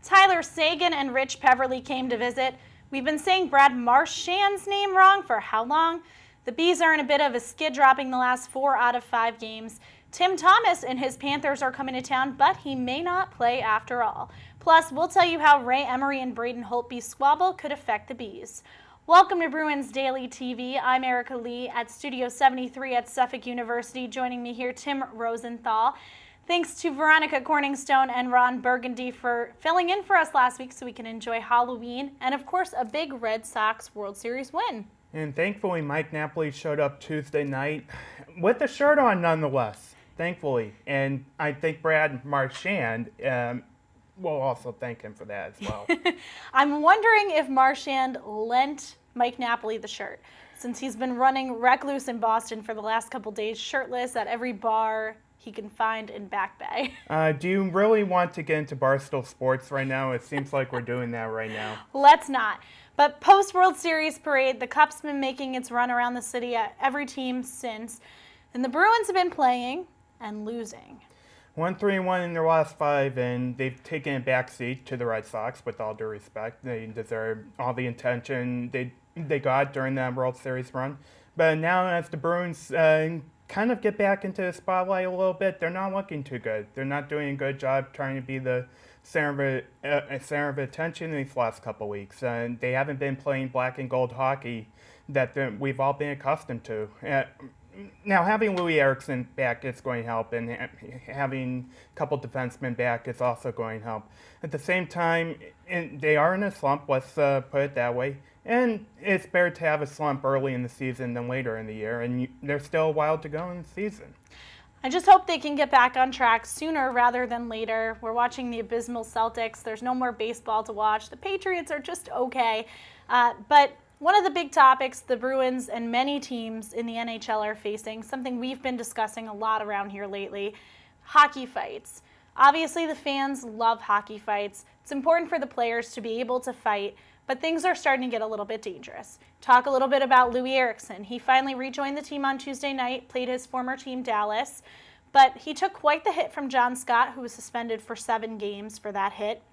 Tyler Sagan and Rich Peverly came to visit. We've been saying Brad Marchand's name wrong for how long? The Bees are in a bit of a skid, dropping the last 4 out of 5 games. Tim Thomas and his Panthers are coming to town, but he may not play after all. Plus, we'll tell you how Ray Emery and Braden Holtby's squabble could affect the Bees. Welcome to Bruins Daily TV. I'm Erika Lee at Studio 73 at Suffolk University. Joining me here, Tim Rosenthal. Thanks to Veronica Corningstone and Ron Burgundy for filling in for us last week so we can enjoy Halloween and, of course, a big Red Sox World Series win. And thankfully, Mike Napoli showed up Tuesday night with a shirt on nonetheless, thankfully. And I think Brad Marchand will also thank him for that as well. I'm wondering if Marchand lent Mike Napoli the shirt, since he's been running recluse in Boston for the last couple days, shirtless at every bar he can find in Back Bay. Do you really want to get into Barstool Sports right now? It seems like we're doing that right now. Let's not. But post-World Series parade, the Cup's been making its run around the city at every team since, and the Bruins have been playing and losing. 1-3-1 in their last 5, and they've taken a backseat to the Red Sox, with all due respect. They deserve all the attention they got during that World Series run. But now as the Bruins kind of get back into the spotlight a little bit, they're not looking too good. They're not doing a good job trying to be the center of attention in these last couple weeks. And they haven't been playing black and gold hockey that we've all been accustomed to. Now, having Louis Eriksson back is going to help, and having a couple defensemen back is also going to help. At the same time, they are in a slump, let's put it that way. And it's better to have a slump early in the season than later in the year, and there's still a while to go in the season. I just hope they can get back on track sooner rather than later. We're watching the abysmal Celtics. There's no more baseball to watch. The Patriots are just okay. But one of the big topics the Bruins and many teams in the NHL are facing, something we've been discussing a lot around here lately, hockey fights. Obviously, the fans love hockey fights. It's important for the players to be able to fight, but things are starting to get a little bit dangerous. Talk a little bit about Louis Eriksson. He finally rejoined the team on Tuesday night, played his former team Dallas, but he took quite the hit from John Scott, who was suspended for 7 games for that hit.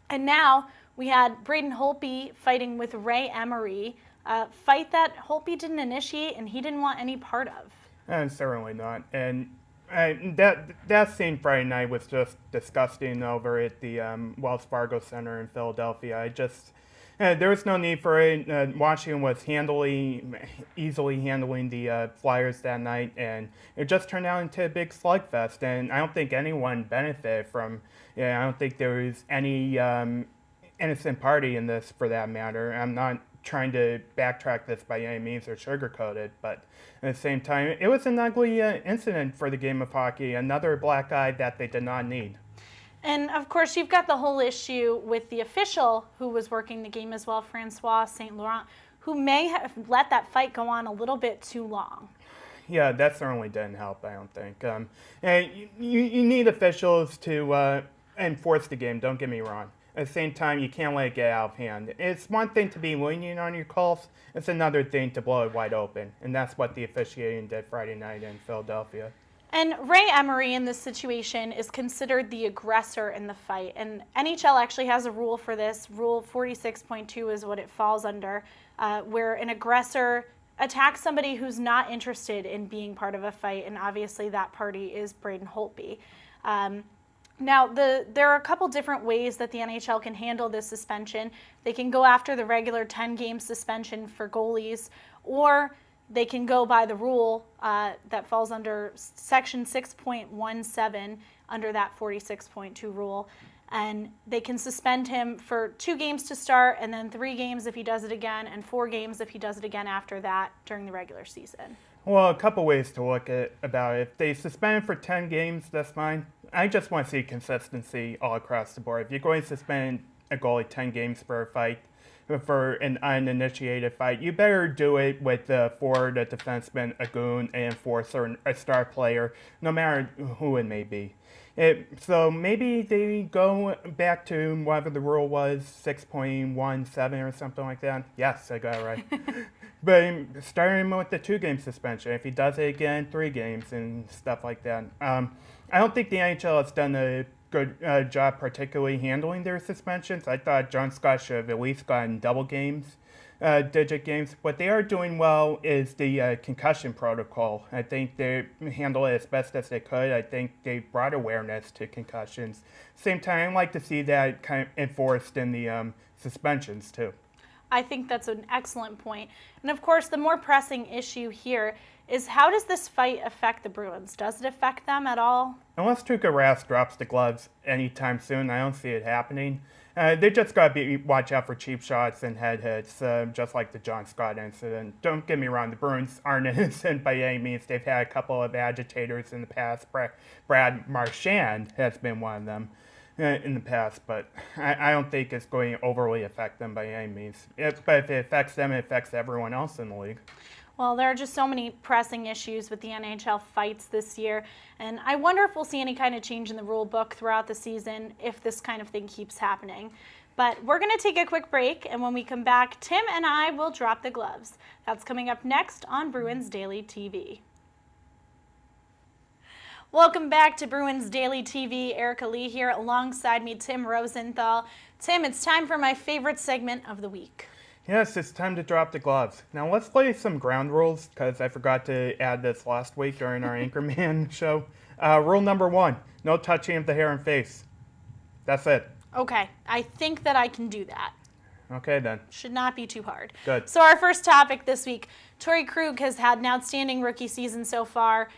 And now we had Braden Holtby fighting with Ray Emery, a fight that Holtby didn't initiate and he didn't want any part of. Certainly not. And that scene Friday night was just disgusting over at the Wells Fargo Center in Philadelphia. There was no need for it. Washington was easily handling the Flyers that night, and it just turned out into a big slugfest. And I don't think anyone benefited from. I don't think there was any innocent party in this, for that matter. I'm not trying to backtrack this by any means or sugarcoat it, but at the same time, it was an ugly incident for the game of hockey. Another black eye that they did not need. And, of course, you've got the whole issue with the official who was working the game as well, Francois St. Laurent, who may have let that fight go on a little bit too long. Yeah, that certainly didn't help, I don't think. You need officials to enforce the game, don't get me wrong. At the same time, you can't let it get out of hand. It's one thing to be lenient on your calls, it's another thing to blow it wide open. And that's what the officiating did Friday night in Philadelphia. And Ray Emery in this situation is considered the aggressor in the fight. And NHL actually has a rule for this. Rule 46.2 is what it falls under, where an aggressor attacks somebody who's not interested in being part of a fight. And obviously that party is Braden Holtby. Now, there are a couple different ways that the NHL can handle this suspension. They can go after the regular 10-game suspension for goalies, or they can go by the rule that falls under Section 6.17 under that 46.2 rule. And they can suspend him for 2 games to start, and then 3 games if he does it again, and 4 games if he does it again after that during the regular season. Well, a couple ways to look about it. If they suspend him for 10 games, that's fine. I just want to see consistency all across the board. If you're going to suspend a goalie 10 games for a fight, for an uninitiated fight, you better do it with the forward, a defenseman, a goon, an enforcer, a star player, no matter who it may be. So maybe they go back to whatever the rule was, 6.17 or something like that. Yes, I got it right. But starting him with the 2-game suspension. If he does it again, 3 games and stuff like that. I don't think the NHL has done a good job, particularly handling their suspensions. I thought John Scott should have at least gotten double games, digit games. What they are doing well is the concussion protocol. I think they handle it as best as they could. I think they brought awareness to concussions. Same time, I'd like to see that kind of enforced in the suspensions too. I think that's an excellent point. And of course, the more pressing issue here is how does this fight affect the Bruins? Does it affect them at all? Unless Tuukka Rask drops the gloves anytime soon, I don't see it happening. They just got to watch out for cheap shots and head hits, just like the John Scott incident. Don't get me wrong, the Bruins aren't innocent by any means. They've had a couple of agitators in the past. Brad Marchand has been one of them in the past, but I don't think it's going to overly affect them by any means. But if it affects them, it affects everyone else in the league. Well, there are just so many pressing issues with the NHL fights this year, and I wonder if we'll see any kind of change in the rule book throughout the season if this kind of thing keeps happening. But we're going to take a quick break, and when we come back, Tim and I will drop the gloves. That's coming up next on Bruins Daily TV. Welcome back to Bruins Daily TV. Erika Lee here alongside me, Tim Rosenthal. Tim, it's time for my favorite segment of the week. Yes, it's time to drop the gloves. Now let's play some ground rules, because I forgot to add this last week during our Anchorman show. Rule number 1, no touching of the hair and face. That's it. Okay, I think that I can do that. Okay then. Should not be too hard. Good. So our first topic this week, Torrey Krug has had an outstanding rookie season so far.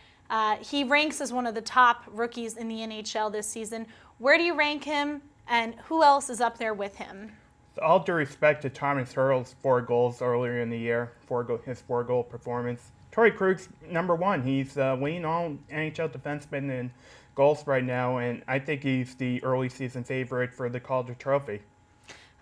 He ranks as one of the top rookies in the NHL this season. Where do you rank him, and who else is up there with him? With all due respect to Thomas Hertl's 4 goals earlier in the year, his 4-goal performance, Torrey Krug's number 1. He's leading all NHL defensemen in goals right now, and I think he's the early season favorite for the Calder Trophy.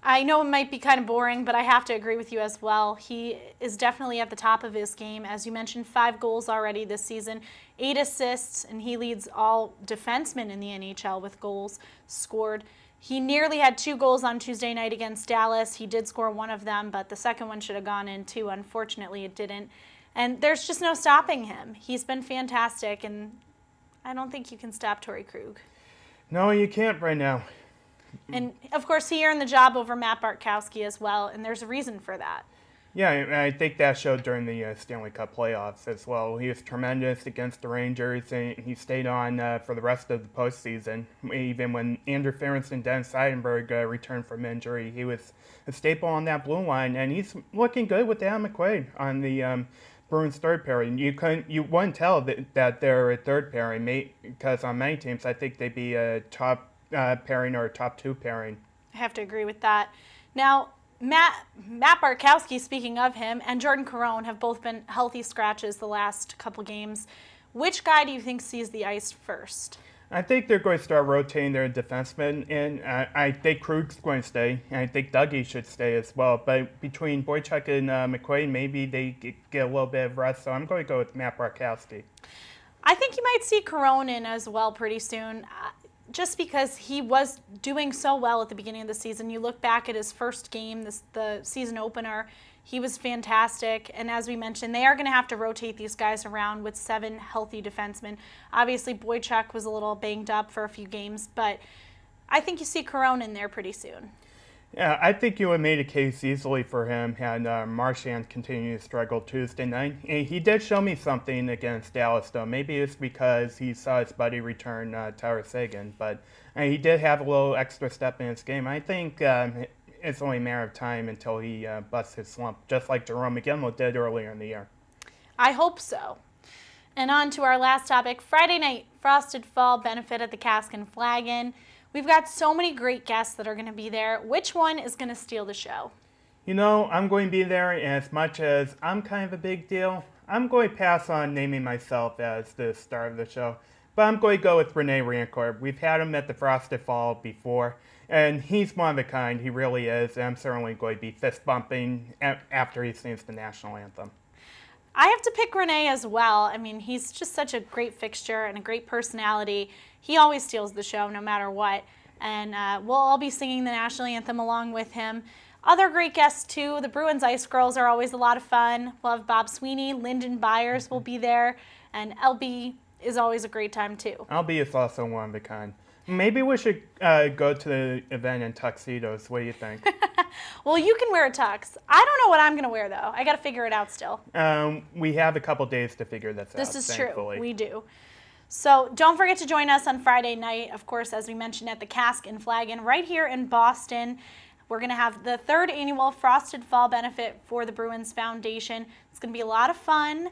I know it might be kind of boring, but I have to agree with you as well. He is definitely at the top of his game. As you mentioned, 5 goals already this season, 8 assists, and he leads all defensemen in the NHL with goals scored. He nearly had 2 goals on Tuesday night against Dallas. He did score one of them, but the second one should have gone in too. Unfortunately, it didn't. And there's just no stopping him. He's been fantastic, and I don't think you can stop Torrey Krug. No, you can't right now. And, of course, he earned the job over Matt Bartkowski as well, and there's a reason for that. Yeah, I think that showed during the Stanley Cup playoffs as well. He was tremendous against the Rangers, and he stayed on for the rest of the postseason. Even when Andrew Ferentz and Dennis Seidenberg returned from injury, he was a staple on that blue line, and he's looking good with Adam McQuaid on the Bruins third pairing. You wouldn't tell that they're a third pairing, because on many teams I think they'd be a top pairing or a top 2 pairing. I have to agree with that. Now, Matt Bartkowski, speaking of him, and Jordan Caron have both been healthy scratches the last couple games. Which guy do you think sees the ice first? I think they're going to start rotating their defensemen, and I think Krug's going to stay, and I think Dougie should stay as well. But between Boychuk and McQuaid, maybe they get a little bit of rest, so I'm going to go with Matt Bartkowski. I think you might see Caron in as well pretty soon. Just because he was doing so well at the beginning of the season. You look back at his first game, the season opener, he was fantastic. And as we mentioned, they are going to have to rotate these guys around with 7 healthy defensemen. Obviously, Boychuk was a little banged up for a few games, but I think you see Caron in there pretty soon. Yeah, I think you would have made a case easily for him had Marchand continued to struggle Tuesday night. And he did show me something against Dallas, though. Maybe it's because he saw his buddy return Tyler Seguin, but he did have a little extra step in his game. I think it's only a matter of time until he busts his slump, just like Jerome McGinley did earlier in the year. I hope so. And on to our last topic, Friday night, Frosted Fall benefit at the Cask and Flagon. We've got so many great guests that are going to be there. Which one is going to steal the show? You know, I'm going to be there, and as much as I'm kind of a big deal, I'm going to pass on naming myself as the star of the show. But I'm going to go with Rene Rancourt. We've had him at the Frosted Fall before, and he's one of a kind. He really is, and I'm certainly going to be fist-bumping after he sings the national anthem. I have to pick Rene as well. I mean, he's just such a great fixture and a great personality. He always steals the show no matter what. And we'll all be singing the national anthem along with him. Other great guests, too. The Bruins Ice Girls are always a lot of fun. We'll have Bob Sweeney. Lyndon Byers will be there. And LB is always a great time, too. LB is also one of a kind. Maybe we should go to the event in tuxedos. What do you think? Well, you can wear a tux. I don't know what I'm going to wear, though. I got to figure it out still. We have a couple days to figure this out, This is thankfully. true. We do. So don't forget to join us on Friday night, of course, as we mentioned, at the Cask and Flagon right here in Boston. We're going to have the 3rd annual Frosted Fall benefit for the Bruins Foundation. It's going to be a lot of fun.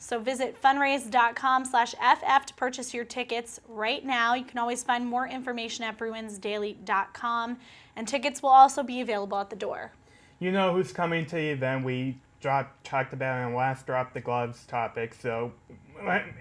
So visit funraise.com/FF to purchase your tickets right now. You can always find more information at bruinsdaily.com. And tickets will also be available at the door. You know who's coming to the event. We talked about it in the last Drop the Gloves topic. So,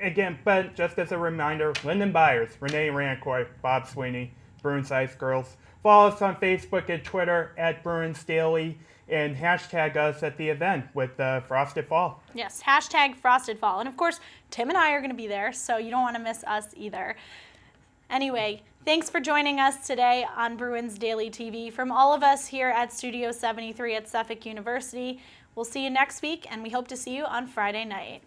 again, but just as a reminder, Lyndon Byers, Renee Rancourt, Bob Sweeney, Bruins Ice Girls. Follow us on Facebook and Twitter at Bruins Daily, and hashtag us at the event with Frosted Fall. Yes, hashtag Frosted Fall. And of course, Tim and I are going to be there, so you don't want to miss us either. Anyway, thanks for joining us today on Bruins Daily TV. From all of us here at Studio 73 at Suffolk University, we'll see you next week, and we hope to see you on Friday night.